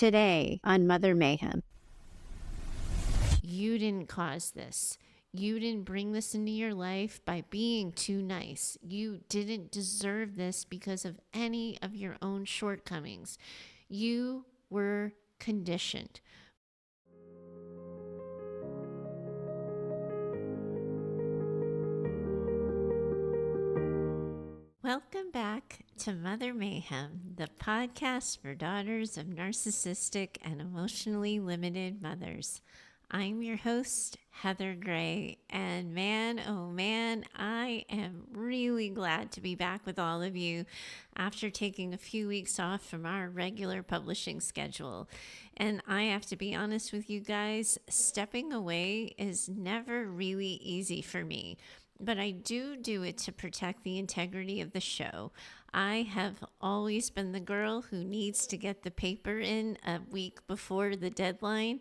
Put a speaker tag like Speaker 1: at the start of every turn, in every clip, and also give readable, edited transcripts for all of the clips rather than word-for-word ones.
Speaker 1: Today on Mother Mayhem.
Speaker 2: You didn't cause this. You didn't bring this into your life by being too nice. You didn't deserve this because of any of your own shortcomings. You were conditioned. Welcome back to Mother Mayhem, the podcast for daughters of narcissistic and emotionally limited mothers. I'm your host, Heather Gray, and man, oh man, I am really glad to be back with all of you after taking a few weeks off from our regular publishing schedule. And I have to be honest with you guys, stepping away is never really easy for me. But I do it to protect the integrity of the show. I have always been the girl who needs to get the paper in a week before the deadline,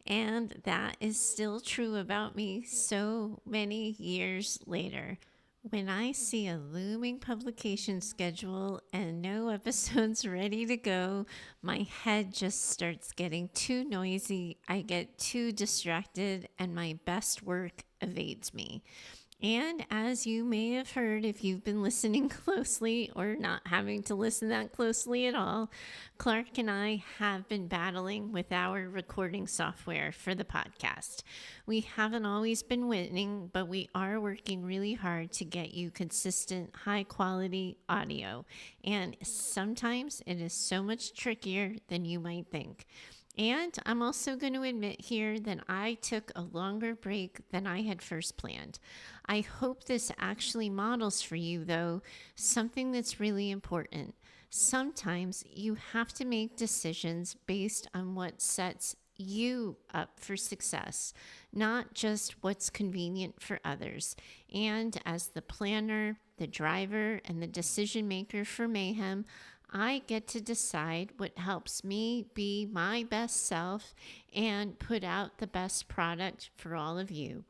Speaker 2: and that is still true about me so many years later. When I see a looming publication schedule and no episodes ready to go, my head just starts getting too noisy, I get too distracted, and my best work evades me. And as you may have heard, if you've been listening closely or not having to listen that closely at all, Clark and I have been battling with our recording software for the podcast. We haven't always been winning, but we are working really hard to get you consistent, high quality audio. And sometimes it is so much trickier than you might think. And I'm also going to admit here that I took a longer break than I had first planned. I hope this actually models for you, though, something that's really important. Sometimes you have to make decisions based on what sets you up for success, not just what's convenient for others. And as the planner, the driver, and the decision maker for Mayhem, I get to decide what helps me be my best self and put out the best product for all of you.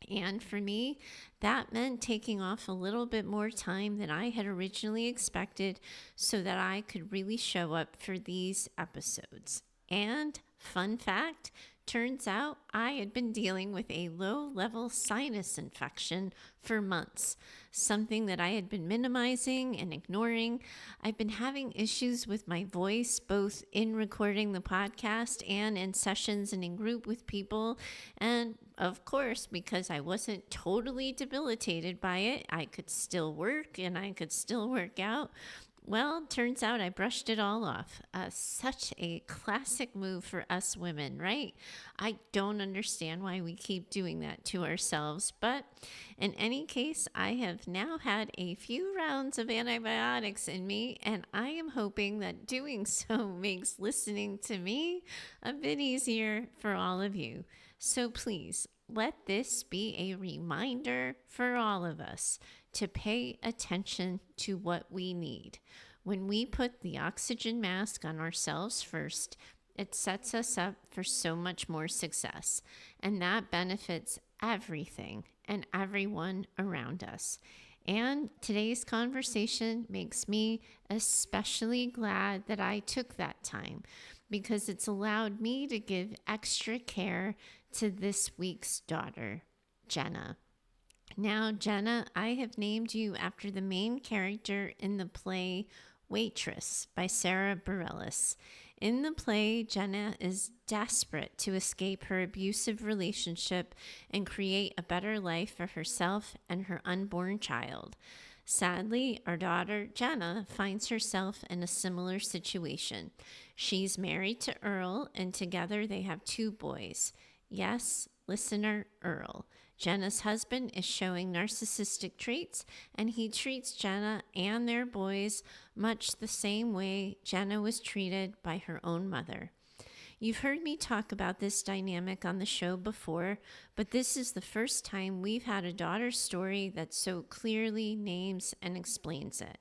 Speaker 2: And for me, that meant taking off a little bit more time than I had originally expected so that I could really show up for these episodes. And fun fact, turns out I had been dealing with a low-level sinus infection for months, something that I had been minimizing and ignoring. I've been having issues with my voice, both in recording the podcast and in sessions and in group with people. And of course, because I wasn't totally debilitated by it, I could still work and I could still work out. Well, turns out I brushed it all off. Such a classic move for us women, right? I don't understand why we keep doing that to ourselves. But in any case, I have now had a few rounds of antibiotics in me, and I am hoping that doing so makes listening to me a bit easier for all of you. So please, let this be a reminder for all of us to pay attention to what we need. When we put the oxygen mask on ourselves first, it sets us up for so much more success, and that benefits everything and everyone around us. And today's conversation makes me especially glad that I took that time, because it's allowed me to give extra care to this week's daughter, Jenna. Now, Jenna, I have named you after the main character in the play Waitress by Sarah Bareilles. In the play, Jenna is desperate to escape her abusive relationship and create a better life for herself and her unborn child. Sadly, our daughter, Jenna, finds herself in a similar situation. She's married to Earl, and together they have 2 boys. Yes, listener, Earl. Jenna's husband is showing narcissistic traits, and he treats Jenna and their boys much the same way Jenna was treated by her own mother. You've heard me talk about this dynamic on the show before, but this is the first time we've had a daughter story that so clearly names and explains it.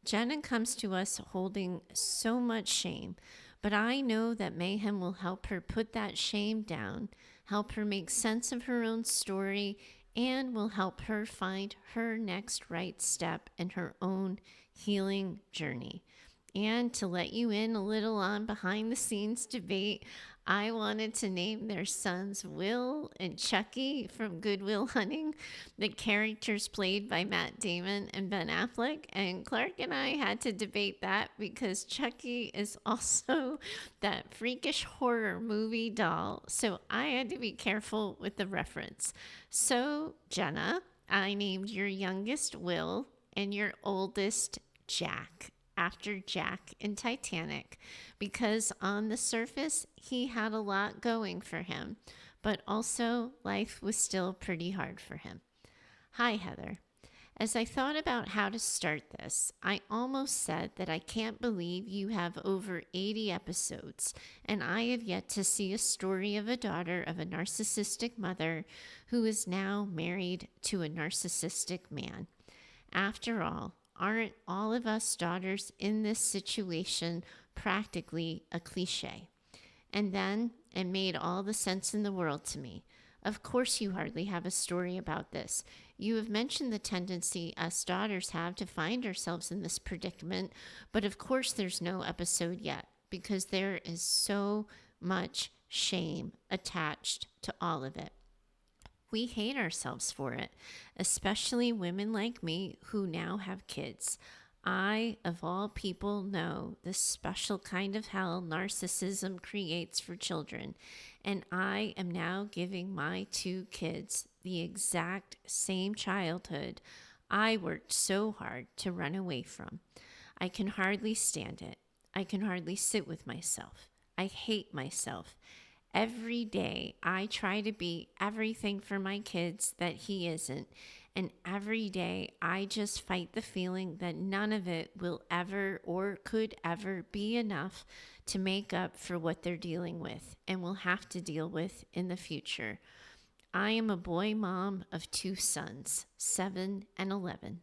Speaker 2: Jenna comes to us holding so much shame, but I know that Mayhem will help her put that shame down, help her make sense of her own story, and will help her find her next right step in her own healing journey. And to let you in a little on behind the scenes debate, I wanted to name their sons Will and Chucky from Good Will Hunting, the characters played by Matt Damon and Ben Affleck. And Clark and I had to debate that because Chucky is also that freakish horror movie doll. So I had to be careful with the reference. So, Jenna, I named your youngest Will and your oldest Jack, after Jack in Titanic, because on the surface he had a lot going for him, but also life was still pretty hard for him. Hi, Heather. As I thought about how to start this, I almost said that I can't believe you have over 80 episodes, and I have yet to see a story of a daughter of a narcissistic mother who is now married to a narcissistic man. After all, aren't all of us daughters in this situation practically a cliche? And then it made all the sense in the world to me. Of course, you hardly have a story about this. You have mentioned the tendency us daughters have to find ourselves in this predicament, but of course, there's no episode yet because there is so much shame attached to all of it. We hate ourselves for it, especially women like me who now have kids. I, of all people, know the special kind of hell narcissism creates for children, and I am now giving my 2 kids the exact same childhood I worked so hard to run away from. I can hardly stand it. I can hardly sit with myself. I hate myself. Every day, I try to be everything for my kids that he isn't. And every day, I just fight the feeling that none of it will ever or could ever be enough to make up for what they're dealing with and will have to deal with in the future. I am a boy mom of 2 sons, 7 and 11.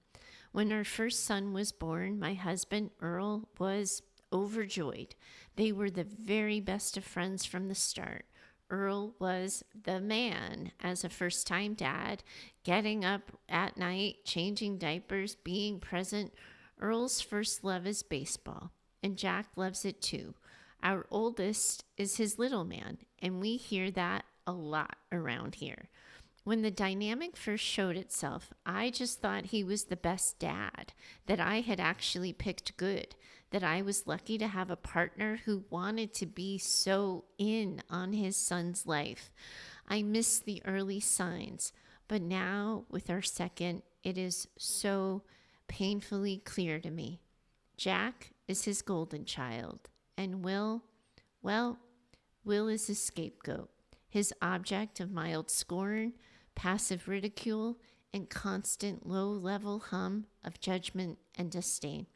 Speaker 2: When our first son was born, my husband, Earl, was overjoyed. They were the very best of friends from the start. Earl was the man as a first-time dad, getting up at night, changing diapers, being present. Earl's first love is baseball, and Jack loves it too. Our oldest is his little man, and we hear that a lot around here. When the dynamic first showed itself, I just thought he was the best dad, that I had actually picked good, that I was lucky to have a partner who wanted to be so in on his son's life. I missed the early signs, but now with our second, it is so painfully clear to me. Jack is his golden child, and Will is his scapegoat, his object of mild scorn, passive ridicule, and constant low-level hum of judgment and disdain.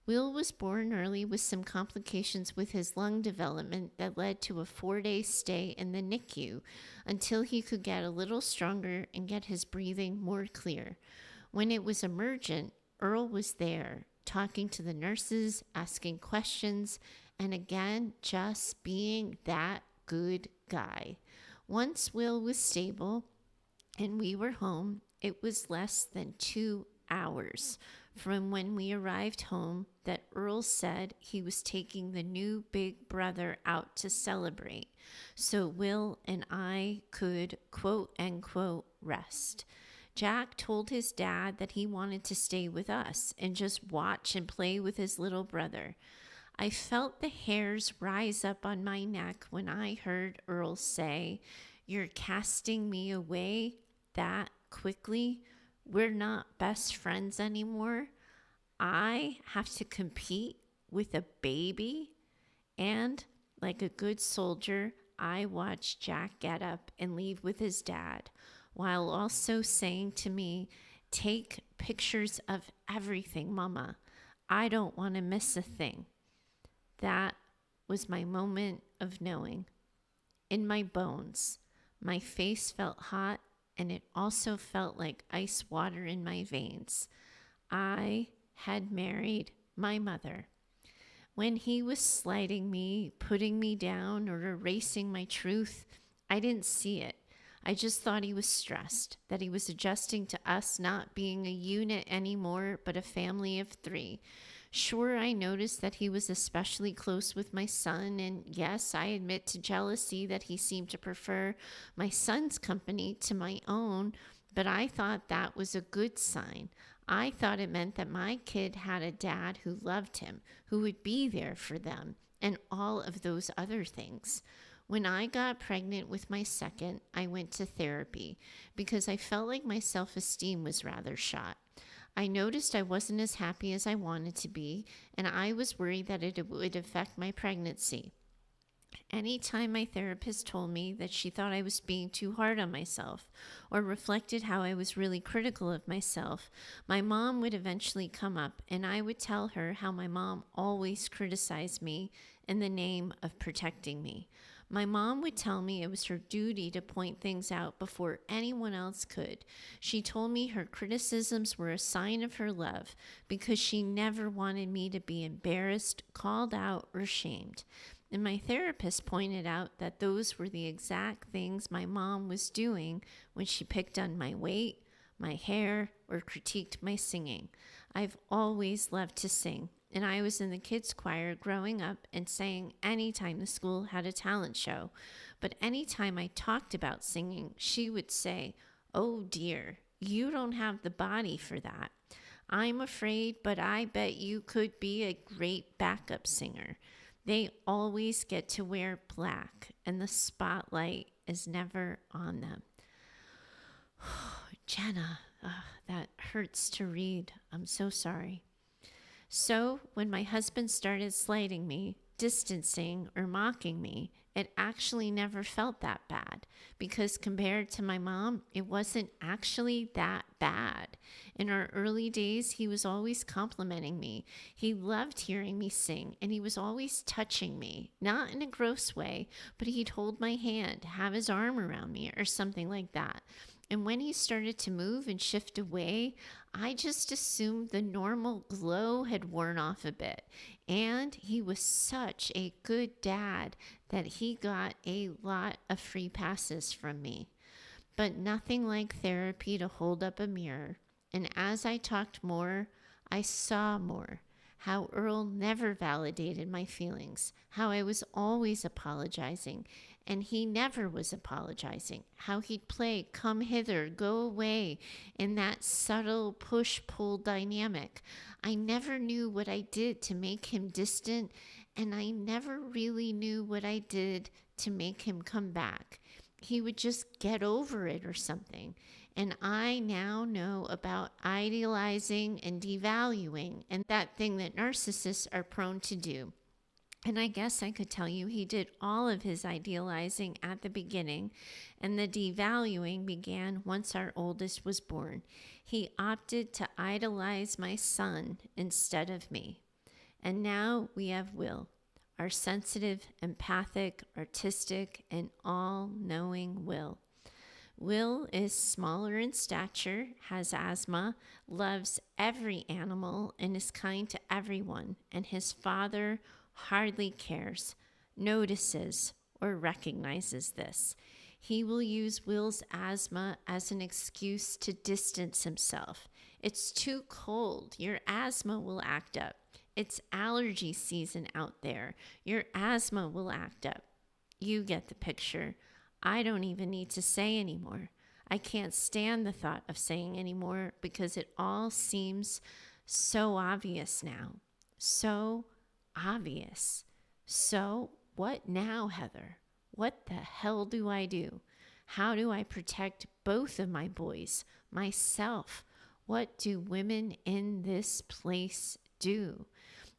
Speaker 2: Will was born early with some complications with his lung development that led to a 4-day stay in the NICU until he could get a little stronger and get his breathing more clear. When it was emergent, Earl was there, talking to the nurses, asking questions, and again, just being that good guy. Once Will was stable and we were home, it was less than 2 hours from when we arrived home that Earl said he was taking the new big brother out to celebrate, so Will and I could quote unquote rest. Jack told his dad that he wanted to stay with us and just watch and play with his little brother. I felt the hairs rise up on my neck when I heard Earl say, "You're casting me away that quickly? We're not best friends anymore? I have to compete with a baby?" And like a good soldier, I watched Jack get up and leave with his dad, while also saying to me, "Take pictures of everything, Mama. I don't want to miss a thing." That was my moment of knowing. In my bones, my face felt hot, and it also felt like ice water in my veins. I had married my mother. When he was slighting me, putting me down, or erasing my truth, I didn't see it. I just thought he was stressed, that he was adjusting to us not being a unit anymore, but a family of 3. Sure, I noticed that he was especially close with my son, and yes, I admit to jealousy that he seemed to prefer my son's company to my own, but I thought that was a good sign. I thought it meant that my kid had a dad who loved him, who would be there for them, and all of those other things. When I got pregnant with my second, I went to therapy because I felt like my self-esteem was rather shot. I noticed I wasn't as happy as I wanted to be, and I was worried that it would affect my pregnancy. Anytime my therapist told me that she thought I was being too hard on myself or reflected how I was really critical of myself, my mom would eventually come up and I would tell her how my mom always criticized me in the name of protecting me. My mom would tell me it was her duty to point things out before anyone else could. She told me her criticisms were a sign of her love because she never wanted me to be embarrassed, called out, or shamed. And my therapist pointed out that those were the exact things my mom was doing when she picked on my weight, my hair, or critiqued my singing. I've always loved to sing, and I was in the kids' choir growing up and sang anytime the school had a talent show. But anytime I talked about singing, she would say, "Oh dear, you don't have the body for that. I'm afraid, but I bet you could be a great backup singer." They always get to wear black, and the spotlight is never on them. Jenna, that hurts to read. I'm so sorry. So, when my husband started slighting me, distancing, or mocking me, it actually never felt that bad because compared to my mom, it wasn't actually that bad. In our early days, he was always complimenting me. He loved hearing me sing, and he was always touching me, not in a gross way, but he'd hold my hand, have his arm around me, or something like that. And when he started to move and shift away, I just assumed the normal glow had worn off a bit. And he was such a good dad that he got a lot of free passes from me. But nothing like therapy to hold up a mirror. And as I talked more, I saw more. How Earl never validated my feelings, how I was always apologizing, and he never was apologizing, how he'd play come hither, go away, in that subtle push-pull dynamic. I never knew what I did to make him distant, and I never really knew what I did to make him come back. He would just get over it or something. And I now know about idealizing and devaluing and that thing that narcissists are prone to do. And I guess I could tell you he did all of his idealizing at the beginning, and the devaluing began once our oldest was born. He opted to idolize my son instead of me. And now we have Will, our sensitive, empathic, artistic, and all-knowing Will. Will is smaller in stature, has asthma, loves every animal, and is kind to everyone. And his father hardly cares, notices, or recognizes this. He will use Will's asthma as an excuse to distance himself. It's too cold. Your asthma will act up. It's allergy season out there. Your asthma will act up. You get the picture. I don't even need to say anymore. I can't stand the thought of saying anymore because it all seems so obvious now. So obvious. So what now, Heather? What the hell do I do? How do I protect both of my boys, myself? What do women in this place do?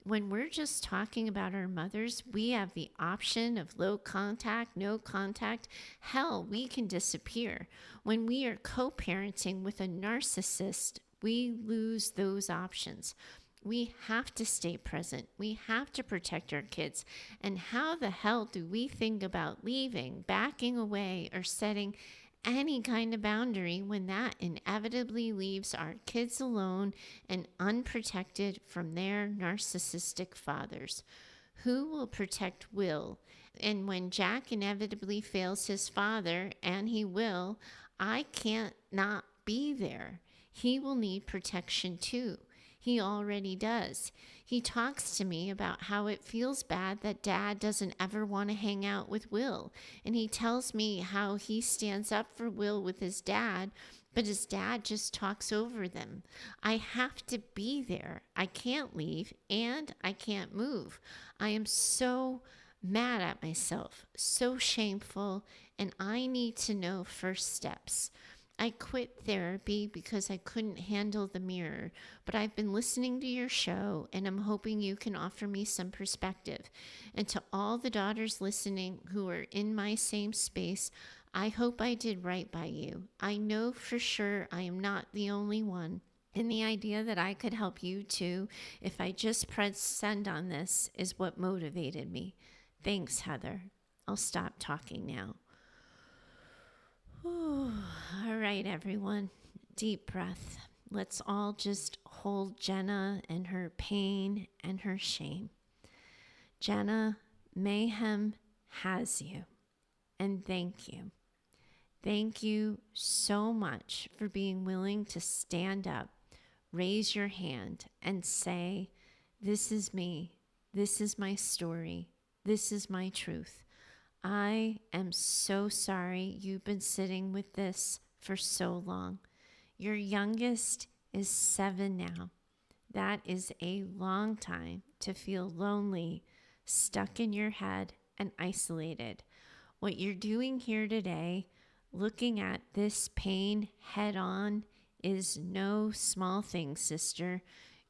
Speaker 2: When we're just talking about our mothers, we have the option of low contact, no contact. Hell, we can disappear. When we are co-parenting with a narcissist, we lose those options. We have to stay present. We have to protect our kids. And how the hell do we think about leaving, backing away, or setting any kind of boundary when that inevitably leaves our kids alone and unprotected from their narcissistic fathers? Who will protect Will? And when Jack inevitably fails his father, and he will, I can't not be there. He will need protection too. He already does. He talks to me about how it feels bad that Dad doesn't ever want to hang out with Will. And he tells me how he stands up for Will with his dad, but his dad just talks over them. I have to be there. I can't leave and I can't move. I am so mad at myself, so shameful, and I need to know first steps. I quit therapy because I couldn't handle the mirror, but I've been listening to your show and I'm hoping you can offer me some perspective. And to all the daughters listening who are in my same space, I hope I did right by you. I know for sure I am not the only one. And the idea that I could help you too, if I just press send on this, is what motivated me. Thanks, Heather. I'll stop talking now. All right, everyone. Deep breath. Let's all just hold Jenna and her pain and her shame. Jenna, mayhem has you. And thank you. Thank you so much for being willing to stand up, raise your hand, and say, this is me. This is my story. This is my truth. I am so sorry you've been sitting with this for so long. Your youngest is 7 now. That is a long time to feel lonely, stuck in your head, and isolated. What you're doing here today, looking at this pain head on, is no small thing, sister.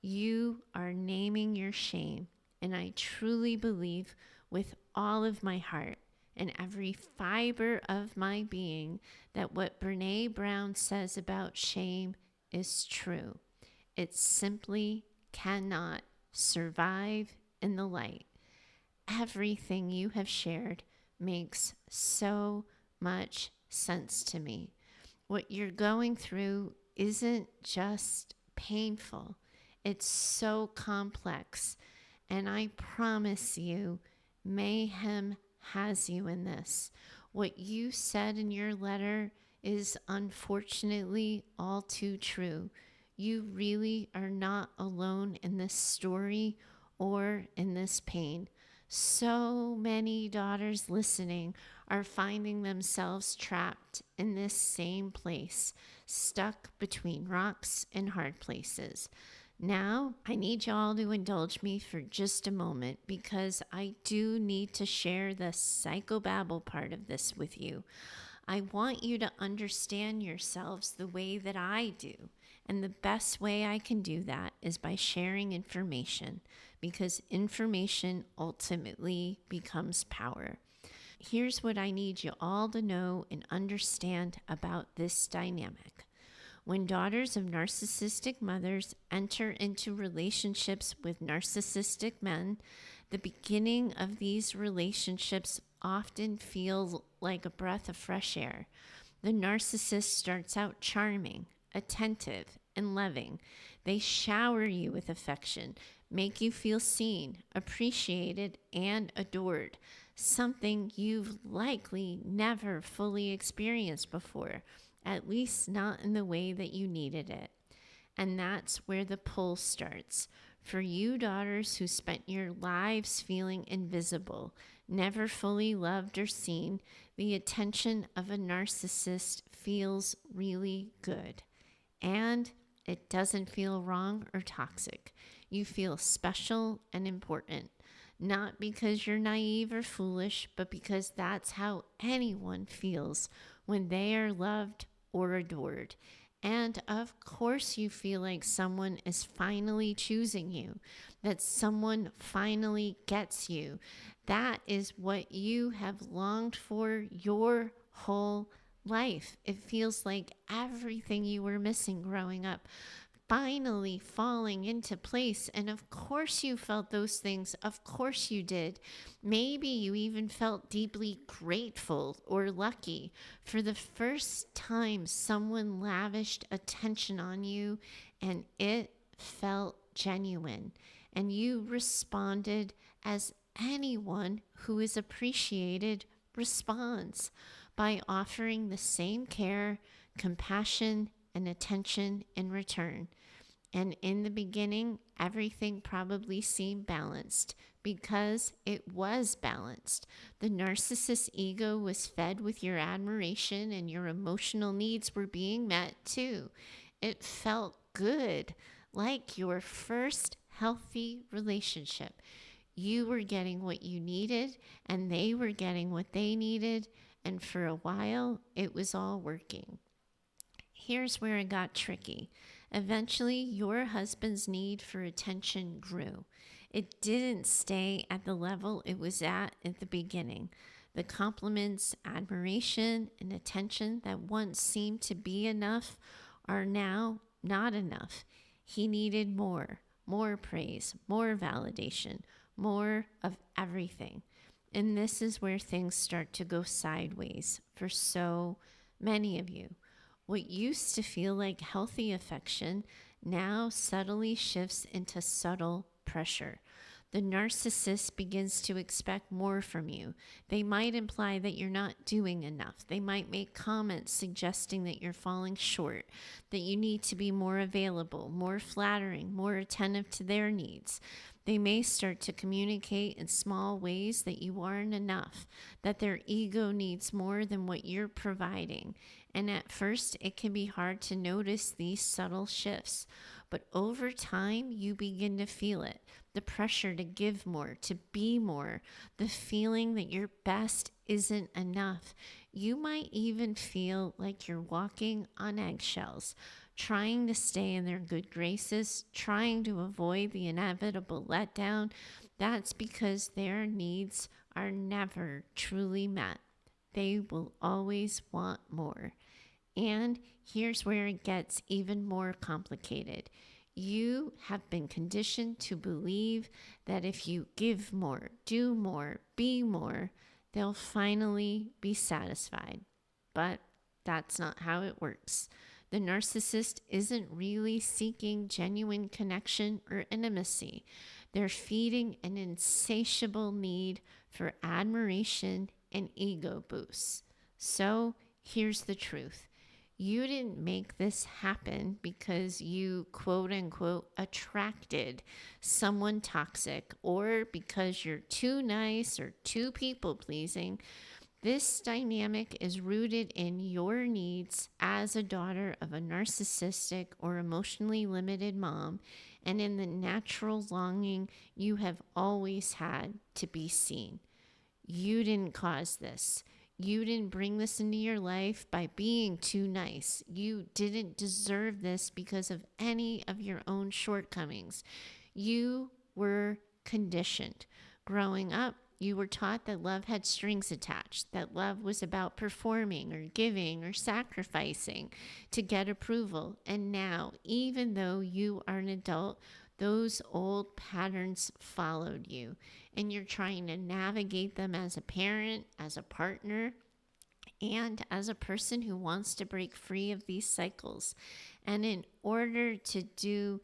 Speaker 2: You are naming your shame, and I truly believe with all of my heart and every fiber of my being that what Brene Brown says about shame is true. It simply cannot survive in the light. Everything you have shared makes so much sense to me. What you're going through isn't just painful. It's so complex. And I promise you, mayhem has you in this. What you said in your letter is unfortunately all too true. You really are not alone in this story or in this pain. So many daughters listening are finding themselves trapped in this same place, stuck between rocks and hard places. Now, I need y'all to indulge me for just a moment because I do need to share the psychobabble part of this with you. I want you to understand yourselves the way that I do. And the best way I can do that is by sharing information, because information ultimately becomes power. Here's what I need you all to know and understand about this dynamic. When daughters of narcissistic mothers enter into relationships with narcissistic men, the beginning of these relationships often feels like a breath of fresh air. The narcissist starts out charming, attentive, and loving. They shower you with affection, make you feel seen, appreciated, and adored, something you've likely never fully experienced before, at least not in the way that you needed it. And that's where the pull starts. For you daughters who spent your lives feeling invisible, never fully loved or seen, the attention of a narcissist feels really good. And it doesn't feel wrong or toxic. You feel special and important, not because you're naive or foolish, but because that's how anyone feels when they are loved or adored. And of course you feel like someone is finally choosing you, that someone finally gets you. That is what you have longed for your whole life. It feels like everything you were missing growing up finally falling into place. And of course you felt those things. Of course you did. Maybe you even felt deeply grateful or lucky. For the first time, someone lavished attention on you and it felt genuine. And you responded as anyone who is appreciated responds, by offering the same care, compassion, and attention in return. And in the beginning, everything probably seemed balanced because it was balanced. The narcissist ego was fed with your admiration and your emotional needs were being met too. It felt good, like your first healthy relationship. You were getting what you needed and they were getting what they needed. And for a while, it was all working. Here's where it got tricky. Eventually, your husband's need for attention grew. It didn't stay at the level it was at the beginning. The compliments, admiration, and attention that once seemed to be enough are now not enough. He needed more praise, more validation, more of everything. And this is where things start to go sideways for so many of you. What used to feel like healthy affection now subtly shifts into subtle pressure. The narcissist begins to expect more from you. They might imply that you're not doing enough. They might make comments suggesting that you're falling short, that you need to be more available, more flattering, more attentive to their needs. They may start to communicate in small ways that you aren't enough, that their ego needs more than what you're providing. And at first, it can be hard to notice these subtle shifts. But over time, you begin to feel it. The pressure to give more, to be more, the feeling that your best isn't enough. You might even feel like you're walking on eggshells, trying to stay in their good graces, trying to avoid the inevitable letdown. That's because their needs are never truly met. They will always want more. And here's where it gets even more complicated. You have been conditioned to believe that if you give more, do more, be more, they'll finally be satisfied. But that's not how it works. The narcissist isn't really seeking genuine connection or intimacy. They're feeding an insatiable need for admiration and ego boosts. So here's the truth. You didn't make this happen because you quote unquote attracted someone toxic or because you're too nice or too people pleasing. This dynamic is rooted in your needs as a daughter of a narcissistic or emotionally limited mom and in the natural longing you have always had to be seen. You didn't cause this. You didn't bring this into your life by being too nice. You didn't deserve this because of any of your own shortcomings. You were conditioned. Growing up, you were taught that love had strings attached, that love was about performing or giving or sacrificing to get approval. And now, even though you are an adult, those old patterns followed you, and you're trying to navigate them as a parent, as a partner, and as a person who wants to break free of these cycles. And in order to do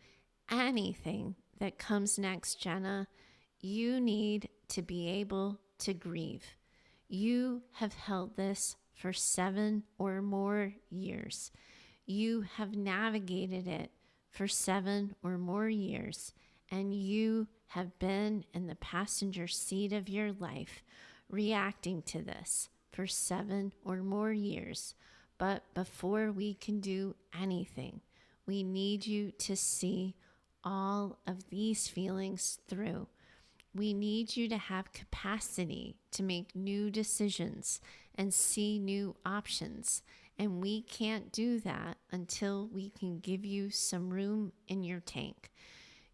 Speaker 2: anything that comes next, Jenna, you need to be able to grieve. You have held this for 7 or more years. You have navigated it for 7 or more years, and you have been in the passenger seat of your life reacting to this for 7 or more years. But before we can do anything, we need you to see all of these feelings through. We need you to have capacity to make new decisions and see new options. And we can't do that until we can give you some room in your tank.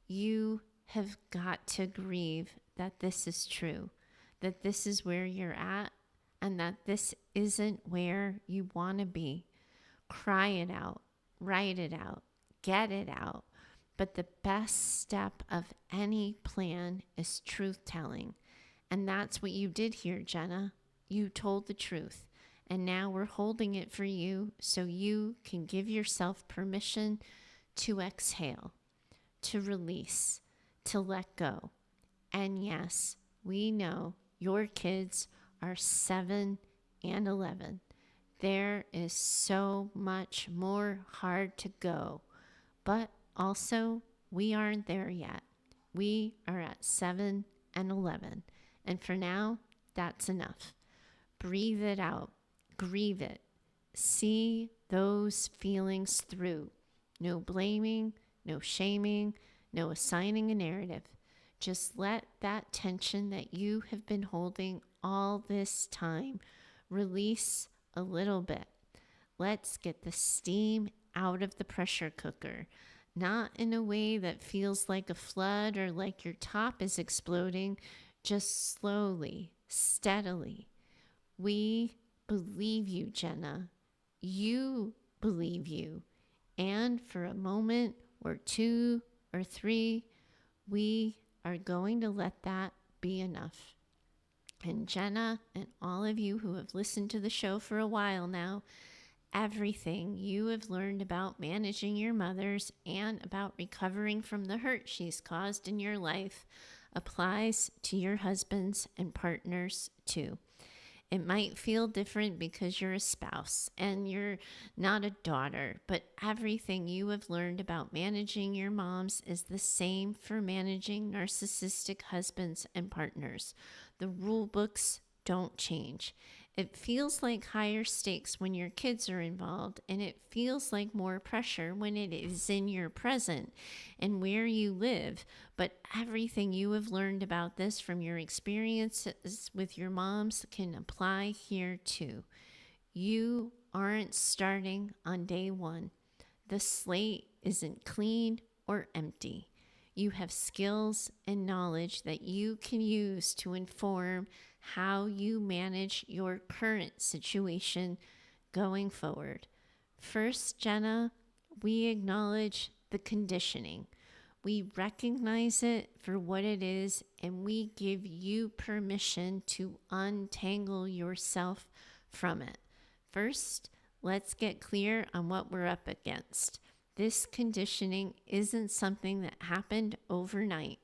Speaker 2: You have got to grieve that this is true, that this is where you're at, and that this isn't where you want to be. Cry it out, write it out, get it out. But the best step of any plan is truth telling. And that's what you did here, Jenna. You told the truth. And now we're holding it for you so you can give yourself permission to exhale, to release, to let go. And yes, we know your kids are 7 and 11. There is so much more hard to go, but Also, we aren't there yet. We are at 7 and 11. And for now, that's enough. Breathe it out. Grieve it. See those feelings through. No blaming, no shaming, no assigning a narrative. Just let that tension that you have been holding all this time release a little bit. Let's get the steam out of the pressure cooker. Not in a way that feels like a flood or like your top is exploding, just slowly, steadily. We believe you, Jenna. You believe you. And for a moment or two or three, we are going to let that be enough. And Jenna and all of you who have listened to the show for a while now, everything you have learned about managing your mothers and about recovering from the hurt she's caused in your life applies to your husbands and partners too. It might feel different because you're a spouse and you're not a daughter, but everything you have learned about managing your moms is the same for managing narcissistic husbands and partners. The rule books don't change. It feels like higher stakes when your kids are involved, and it feels like more pressure when it is in your present and where you live. But everything you have learned about this from your experiences with your moms can apply here too. You aren't starting on day one. The slate isn't clean or empty. You have skills and knowledge that you can use to inform how you manage your current situation going forward. First, Jenna, we acknowledge the conditioning. We recognize it for what it is, and we give you permission to untangle yourself from it. First, let's get clear on what we're up against. This conditioning isn't something that happened overnight.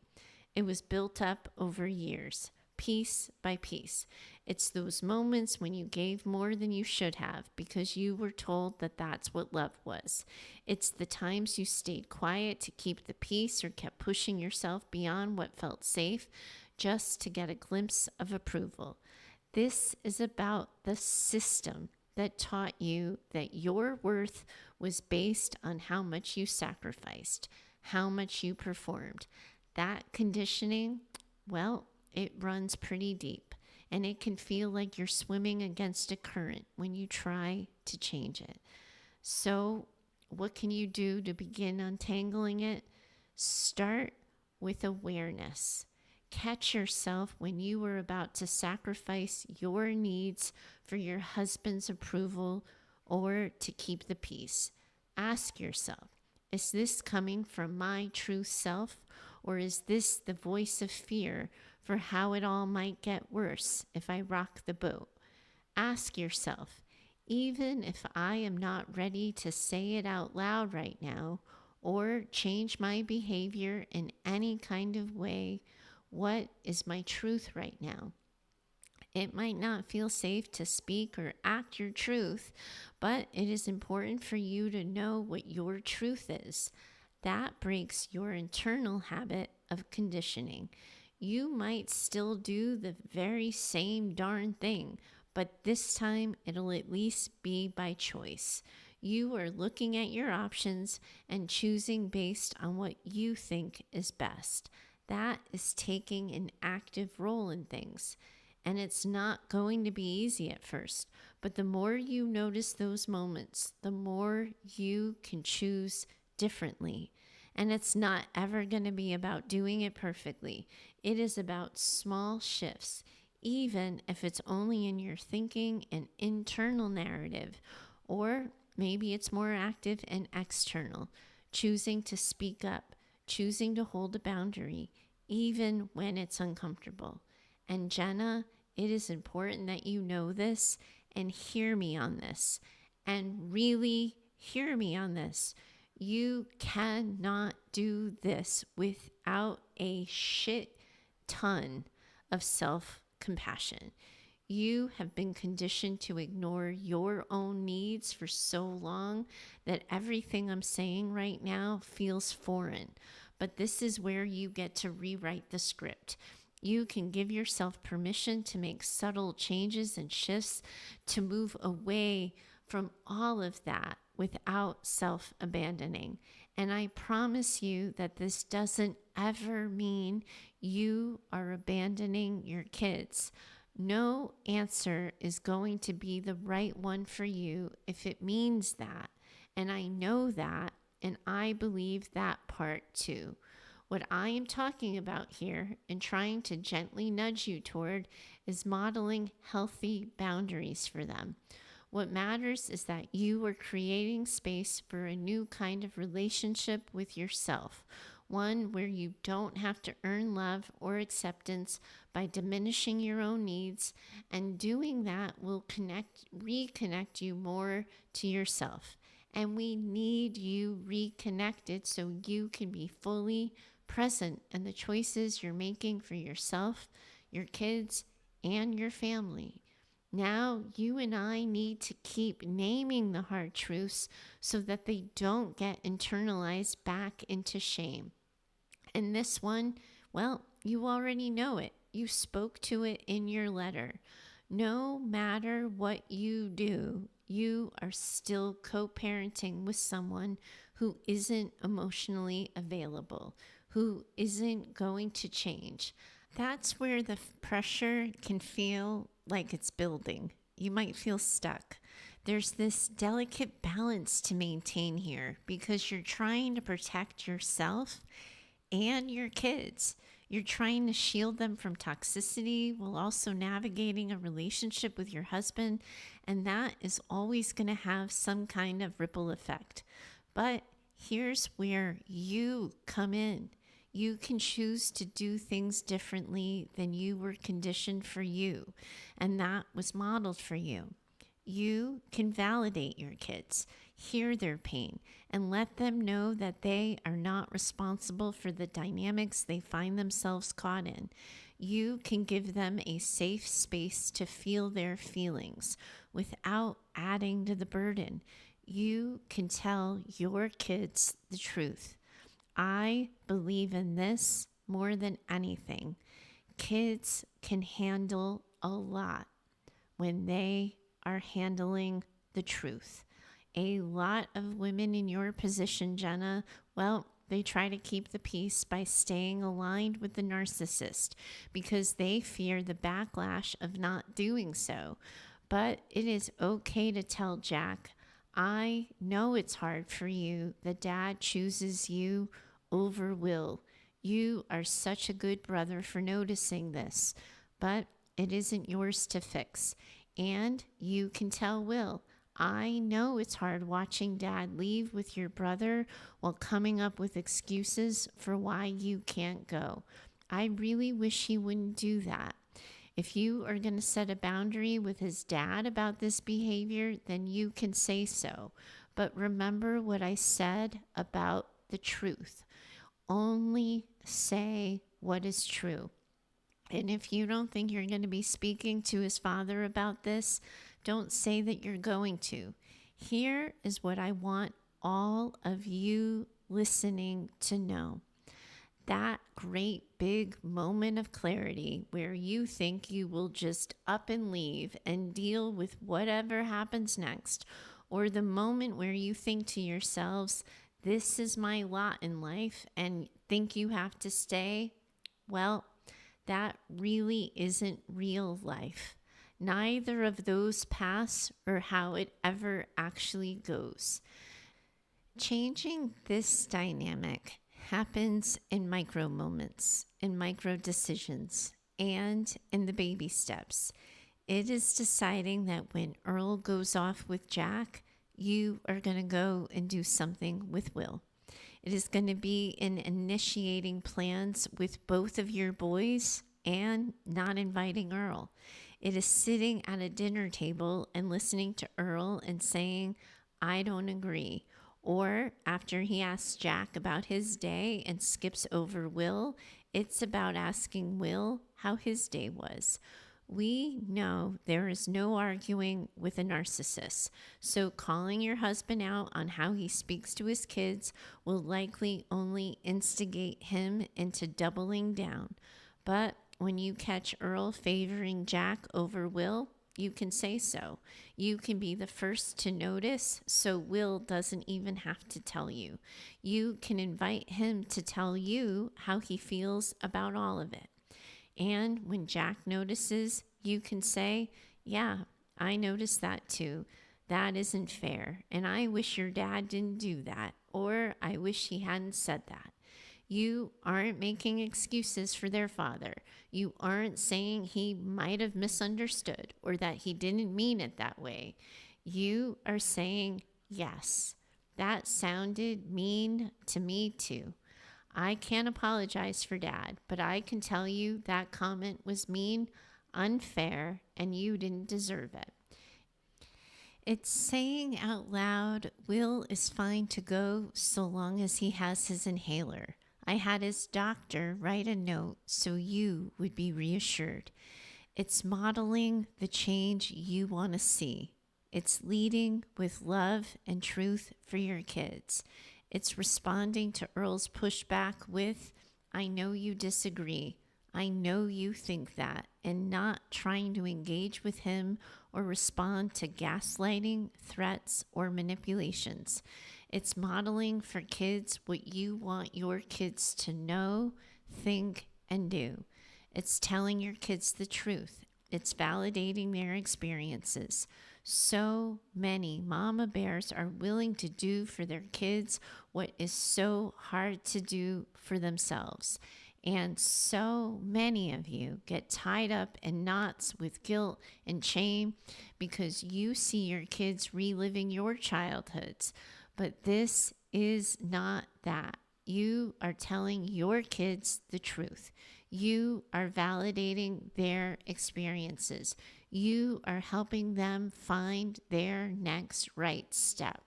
Speaker 2: It was built up over years, piece by piece. It's those moments when you gave more than you should have because you were told that that's what love was. It's the times you stayed quiet to keep the peace or kept pushing yourself beyond what felt safe just to get a glimpse of approval. This is about the system that taught you that your worth was based on how much you sacrificed, how much you performed. That conditioning, well, it runs pretty deep, and it can feel like you're swimming against a current when you try to change it. So, what can you do to begin untangling it? Start with awareness. Catch yourself when you were about to sacrifice your needs for your husband's approval or to keep the peace. Ask yourself, is this coming from my true self, or is this the voice of fear for how it all might get worse if I rock the boat? Ask yourself, even if I am not ready to say it out loud right now or change my behavior in any kind of way, what is my truth right now? It might not feel safe to speak or act your truth, but it is important for you to know what your truth is. That breaks your internal habit of conditioning. You might still do the very same darn thing, but this time it'll at least be by choice. You are looking at your options and choosing based on what you think is best. That is taking an active role in things. And it's not going to be easy at first, but the more you notice those moments, the more you can choose differently. And it's not ever going to be about doing it perfectly. It is about small shifts, even if it's only in your thinking and internal narrative, or maybe it's more active and external, choosing to speak up, choosing to hold a boundary, even when it's uncomfortable. And Jenna, it is important that you know this and hear me on this, and really hear me on this. You cannot do this without a shit ton of self-compassion. You have been conditioned to ignore your own needs for so long that everything I'm saying right now feels foreign. But this is where you get to rewrite the script. You can give yourself permission to make subtle changes and shifts to move away from all of that without self-abandoning. And I promise you that this doesn't ever mean you are abandoning your kids. No answer is going to be the right one for you if it means that. And I know that, and I believe that part too. What I am talking about here and trying to gently nudge you toward is modeling healthy boundaries for them. What matters is that you are creating space for a new kind of relationship with yourself, one where you don't have to earn love or acceptance by diminishing your own needs, and doing that will reconnect you more to yourself. And we need you reconnected so you can be fully present in the choices you're making for yourself, your kids, and your family. Now you and I need to keep naming the hard truths so that they don't get internalized back into shame. And this one, well, you already know it. You spoke to it in your letter. No matter what you do, you are still co-parenting with someone who isn't emotionally available, who isn't going to change. That's where the pressure can feel like it's building. You might feel stuck. There's this delicate balance to maintain here because you're trying to protect yourself and your kids. You're trying to shield them from toxicity while also navigating a relationship with your husband, and that is always going to have some kind of ripple effect. But here's where you come in. You can choose to do things differently than you were conditioned for you, and that was modeled for you. You can validate your kids, hear their pain, and let them know that they are not responsible for the dynamics they find themselves caught in. You can give them a safe space to feel their feelings without adding to the burden. You can tell your kids the truth. I believe in this more than anything. Kids can handle a lot when they are handling the truth. A lot of women in your position, Jenna, well, they try to keep the peace by staying aligned with the narcissist because they fear the backlash of not doing so. But it is okay to tell Jack, I know it's hard for you that dad chooses you over Will. You are such a good brother for noticing this, but it isn't yours to fix. And you can tell Will, I know it's hard watching dad leave with your brother while coming up with excuses for why you can't go. I really wish he wouldn't do that. If you are going to set a boundary with his dad about this behavior, then you can say so. But remember what I said about the truth. Only say what is true. And if you don't think you're going to be speaking to his father about this, don't say that you're going to. Here is what I want all of you listening to know. That great big moment of clarity where you think you will just up and leave and deal with whatever happens next, or the moment where you think to yourselves, this is my lot in life, and think you have to stay, well, that really isn't real life. Neither of those paths or how it ever actually goes. Changing this dynamic happens in micro moments, in micro decisions, and in the baby steps. It is deciding that when Earl goes off with Jack, you are going to go and do something with Will. It is going to be in initiating plans with both of your boys and not inviting Earl. It is sitting at a dinner table and listening to Earl and saying, I don't agree. Or after he asks Jack about his day and skips over Will, it's about asking Will how his day was. We know there is no arguing with a narcissist, so calling your husband out on how he speaks to his kids will likely only instigate him into doubling down. But when you catch Earl favoring Jack over Will, you can say so. You can be the first to notice, so Will doesn't even have to tell you. You can invite him to tell you how he feels about all of it. And when Jack notices, you can say, yeah, I noticed that too. That isn't fair. And I wish your dad didn't do that. Or I wish he hadn't said that. You aren't making excuses for their father. You aren't saying he might have misunderstood or that he didn't mean it that way. You are saying, yes, that sounded mean to me too. I can't apologize for Dad, but I can tell you that comment was mean, unfair, and you didn't deserve it. It's saying out loud, Will is fine to go so long as he has his inhaler. I had his doctor write a note so you would be reassured. It's modeling the change you want to see. It's leading with love and truth for your kids. It's responding to Earl's pushback with, I know you disagree. I know you think that, and not trying to engage with him or respond to gaslighting, threats, or manipulations. It's modeling for kids what you want your kids to know, think, and do. It's telling your kids the truth. It's validating their experiences. So many mama bears are willing to do for their kids what is so hard to do for themselves. And so many of you get tied up in knots with guilt and shame because you see your kids reliving your childhoods. But this is not that. You are telling your kids the truth. You are validating their experiences. You are helping them find their next right step.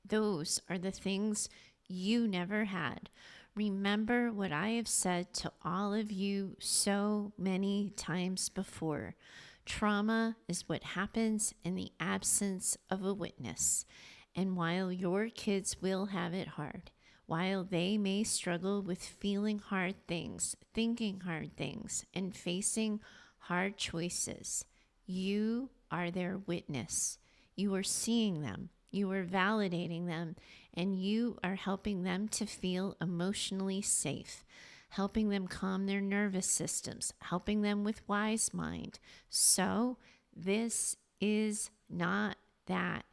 Speaker 2: Those are the things you never had. Remember what I have said to all of you so many times before. Trauma is what happens in the absence of a witness. And while your kids will have it hard, while they may struggle with feeling hard things, thinking hard things, and facing hard choices, you are their witness. You are seeing them, you are validating them, and you are helping them to feel emotionally safe, helping them calm their nervous systems, helping them with wise mind. So this is not that.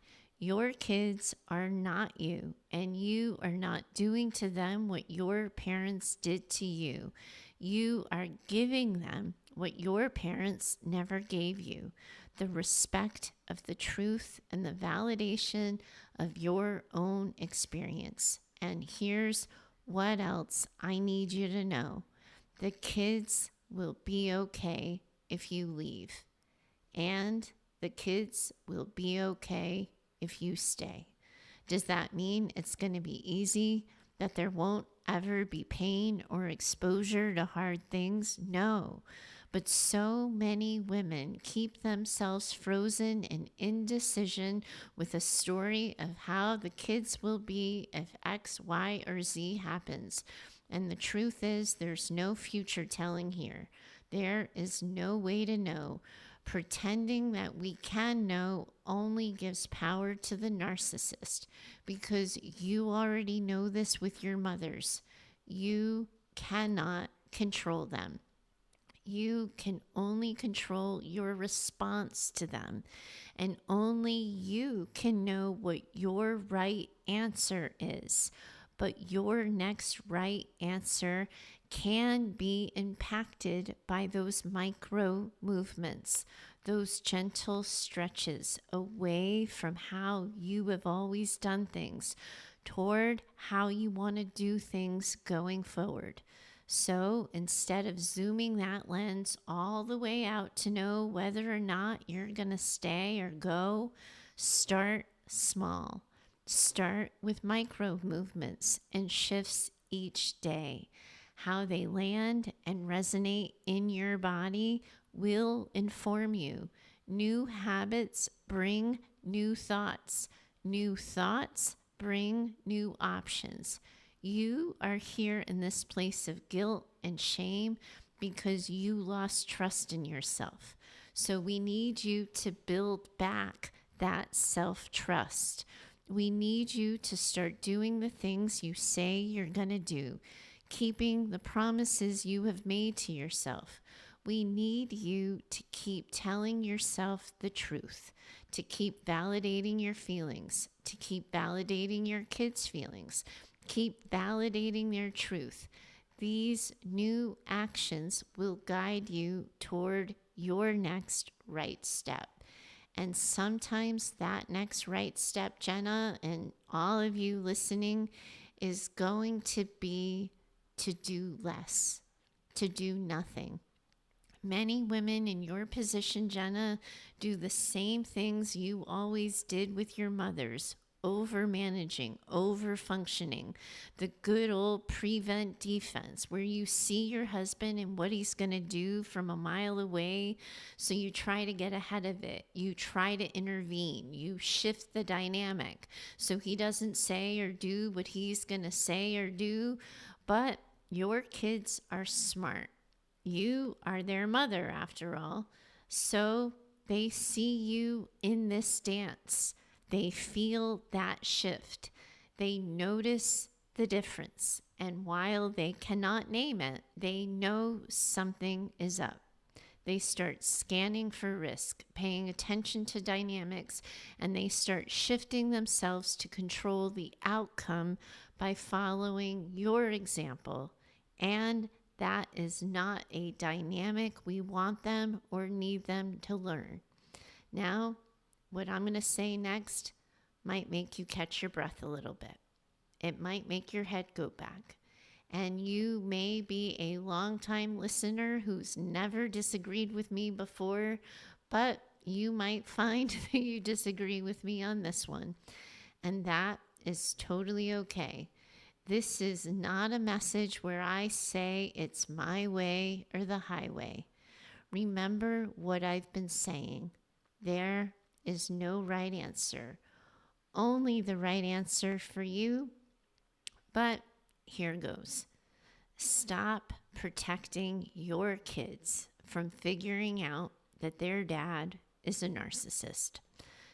Speaker 2: Your kids are not you, and you are not doing to them what your parents did to you. You are giving them what your parents never gave you, the respect of the truth and the validation of your own experience. And here's what else I need you to know. The kids will be okay if you leave, and the kids will be okay if you stay. Does that mean it's going to be easy, that there won't ever be pain or exposure to hard things? No. But so many women keep themselves frozen in indecision with a story of how the kids will be if X, Y, or Z happens. And the truth is, there's no future telling here. There is no way to know. Pretending that we can know only gives power to the narcissist, because you already know this with your mothers. You cannot control them. You can only control your response to them, and only you can know what your right answer is. But your next right answer can be impacted by those micro movements, those gentle stretches away from how you have always done things toward how you want to do things going forward. So instead of zooming that lens all the way out to know whether or not you're going to stay or go, start small. Start with micro movements and shifts each day. How they land and resonate in your body will inform you. New habits bring new thoughts. New thoughts bring new options. You are here in this place of guilt and shame because you lost trust in yourself. So we need you to build back that self-trust. We need you to start doing the things you say you're going to do, keeping the promises you have made to yourself. We need you to keep telling yourself the truth, to keep validating your feelings, to keep validating your kids' feelings, keep validating their truth. These new actions will guide you toward your next right step. And sometimes that next right step, Jenna, and all of you listening, is going to be to do less, to do nothing. Many women in your position, Jenna, do the same things you always did with your mothers: over managing, over functioning, the good old prevent defense, where you see your husband and what he's going to do from a mile away. So you try to get ahead of it. You try to intervene. You shift the dynamic so he doesn't say or do what he's going to say or do. But your kids are smart. You are their mother, after all. So they see you in this dance. They feel that shift. They notice the difference. And while they cannot name it, they know something is up. They start scanning for risk, paying attention to dynamics, and they start shifting themselves to control the outcome by following your example. And that is not a dynamic we want them or need them to learn. Now, what I'm going to say next might make you catch your breath a little bit. It might make your head go back. And you may be a longtime listener who's never disagreed with me before, but you might find that you disagree with me on this one. And that is totally okay. This is not a message where I say it's my way or the highway. Remember what I've been saying. There is no right answer. Only the right answer for you. But here goes. Stop protecting your kids from figuring out that their dad is a narcissist.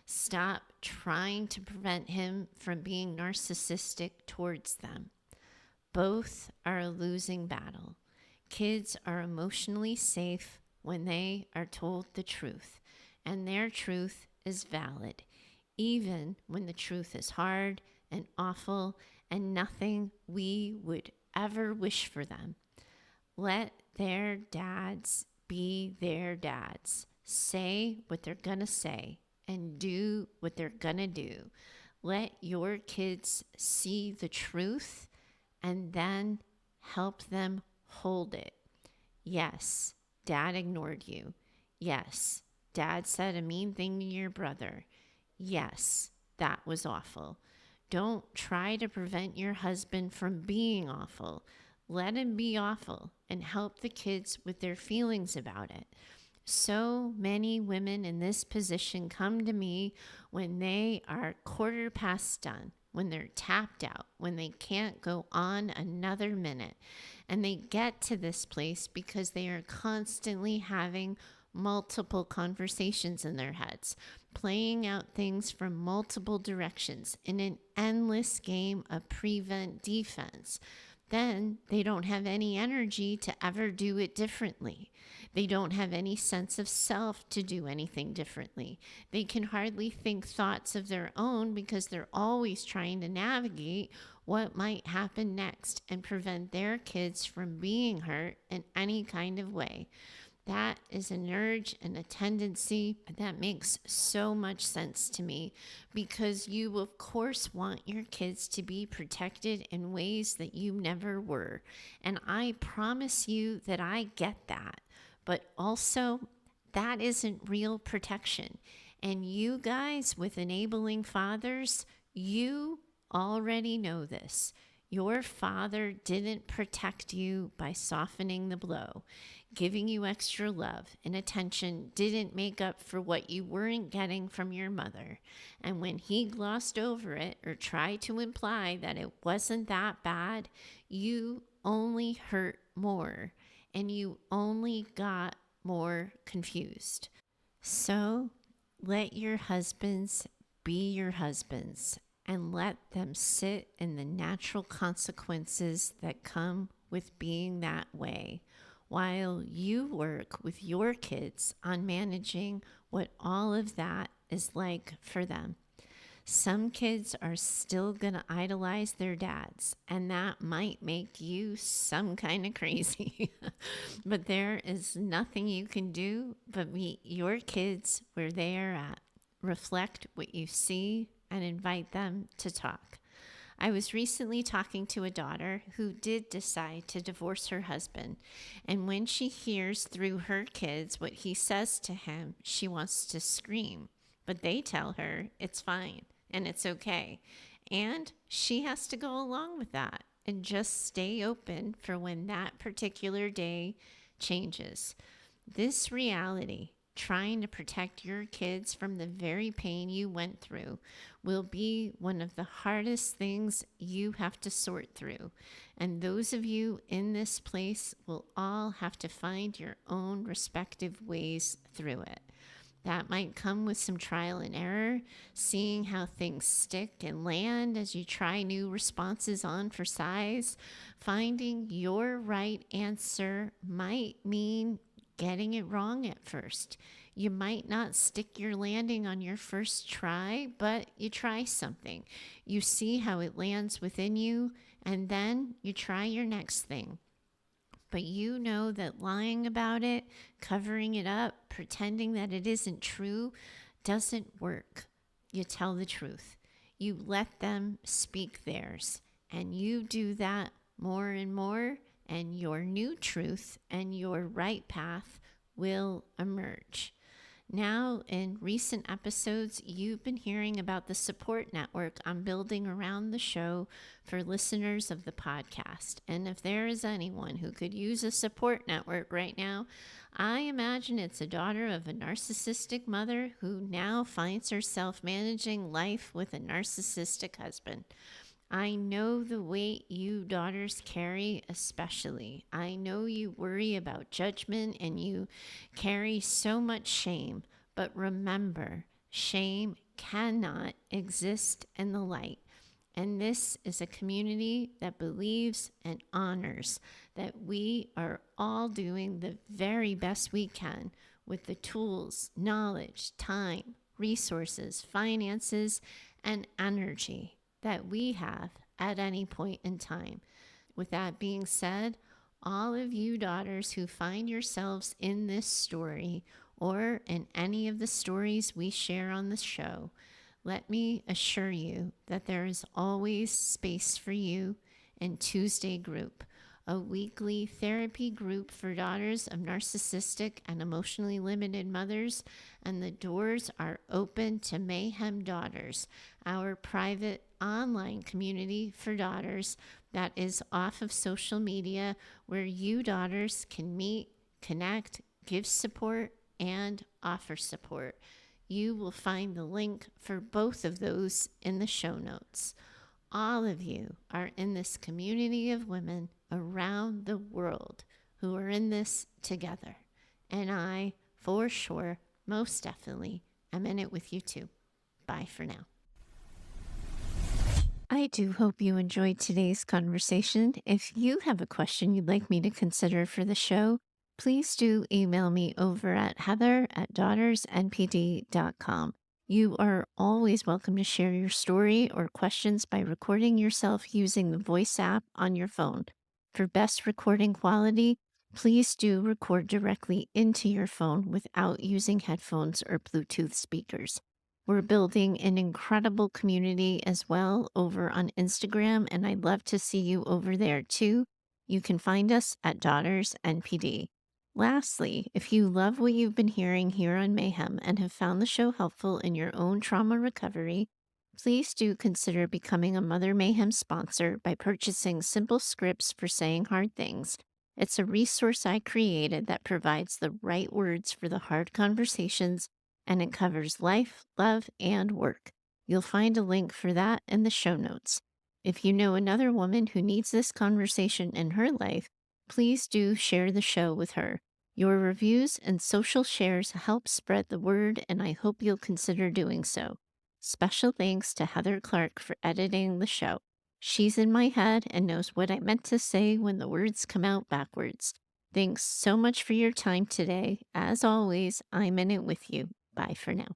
Speaker 2: Stop trying to prevent him from being narcissistic towards them. Both are a losing battle. Kids are emotionally safe when they are told the truth, and their truth is valid, even when the truth is hard and awful and nothing we would ever wish for them. Let their dads be their dads. Say what they're going to say and do what they're going to do. Let your kids see the truth and then help them hold it. Yes, dad ignored you. Yes, dad said a mean thing to your brother. Yes, that was awful. Don't try to prevent your husband from being awful. Let him be awful and help the kids with their feelings about it. So many women in this position come to me when they are quarter past done, when they're tapped out, when they can't go on another minute. And they get to this place because they are constantly having multiple conversations in their heads, playing out things from multiple directions in an endless game of prevent defense. Then they don't have any energy to ever do it differently. They don't have any sense of self to do anything differently. They can hardly think thoughts of their own because they're always trying to navigate what might happen next and prevent their kids from being hurt in any kind of way. That is an urge and a tendency that makes so much sense to me because you, of course, want your kids to be protected in ways that you never were. And I promise you that I get that. But also, that isn't real protection. And you guys with enabling fathers, you already know this. Your father didn't protect you by softening the blow. Giving you extra love and attention didn't make up for what you weren't getting from your mother. And when he glossed over it or tried to imply that it wasn't that bad, you only hurt more and you only got more confused. So let your husbands be your husbands and let them sit in the natural consequences that come with being that way while you work with your kids on managing what all of that is like for them. Some kids are still going to idolize their dads, and that might make you some kind of crazy. But there is nothing you can do but meet your kids where they are at, reflect what you see, and invite them to talk. I was recently talking to a daughter who did decide to divorce her husband. And when she hears through her kids what he says to him, she wants to scream. But they tell her it's fine and it's okay. And she has to go along with that and just stay open for when that particular day changes. This reality, trying to protect your kids from the very pain you went through, will be one of the hardest things you have to sort through. And those of you in this place will all have to find your own respective ways through it. That might come with some trial and error, seeing how things stick and land as you try new responses on for size. Finding your right answer might mean getting it wrong at first. You might not stick your landing on your first try, but you try something. You see how it lands within you, and then you try your next thing. But you know that lying about it, covering it up, pretending that it isn't true, doesn't work. You tell the truth. You let them speak theirs. And you do that more and more, and your new truth and your right path will emerge. Now, in recent episodes, you've been hearing about the support network I'm building around the show for listeners of the podcast. And if there is anyone who could use a support network right now, I imagine it's a daughter of a narcissistic mother who now finds herself managing life with a narcissistic husband. I know the weight you daughters carry, especially. I know you worry about judgment and you carry so much shame. But remember, shame cannot exist in the light. And this is a community that believes and honors that we are all doing the very best we can with the tools, knowledge, time, resources, finances, and energy that we have at any point in time. With that being said, all of you daughters who find yourselves in this story or in any of the stories we share on the show, let me assure you that there is always space for you in Tuesday Group, a weekly therapy group for daughters of narcissistic and emotionally limited mothers, and the doors are open to Mayhem Daughters, our private online community for daughters that is off of social media, where you daughters can meet, connect, give support, and offer support. You will find the link for both of those in the show notes. All of you are in this community of women around the world who are in this together. And I, for sure, most definitely, am in it with you too. Bye for now. I do hope you enjoyed today's conversation. If you have a question you'd like me to consider for the show, please do email me over at heather@daughtersnpd.com. You are always welcome to share your story or questions by recording yourself using the voice app on your phone. For best recording quality, please do record directly into your phone without using headphones or Bluetooth speakers. We're building an incredible community as well over on Instagram, and I'd love to see you over there too. You can find us at Daughters NPD. Lastly, if you love what you've been hearing here on Mayhem and have found the show helpful in your own trauma recovery, Please do consider becoming a Mother Mayhem sponsor by purchasing simple scripts for saying hard things. It's a resource I created that provides the right words for the hard conversations, and it covers life, love, and work. You'll find a link for that in the show notes. If you know another woman who needs this conversation in her life, please do share the show with her. Your reviews and social shares help spread the word, and I hope you'll consider doing so. Special thanks to Heather Clark for editing the show. She's in my head and knows what I meant to say when the words come out backwards. Thanks so much for your time today. As always, I'm in it with you. Bye for now.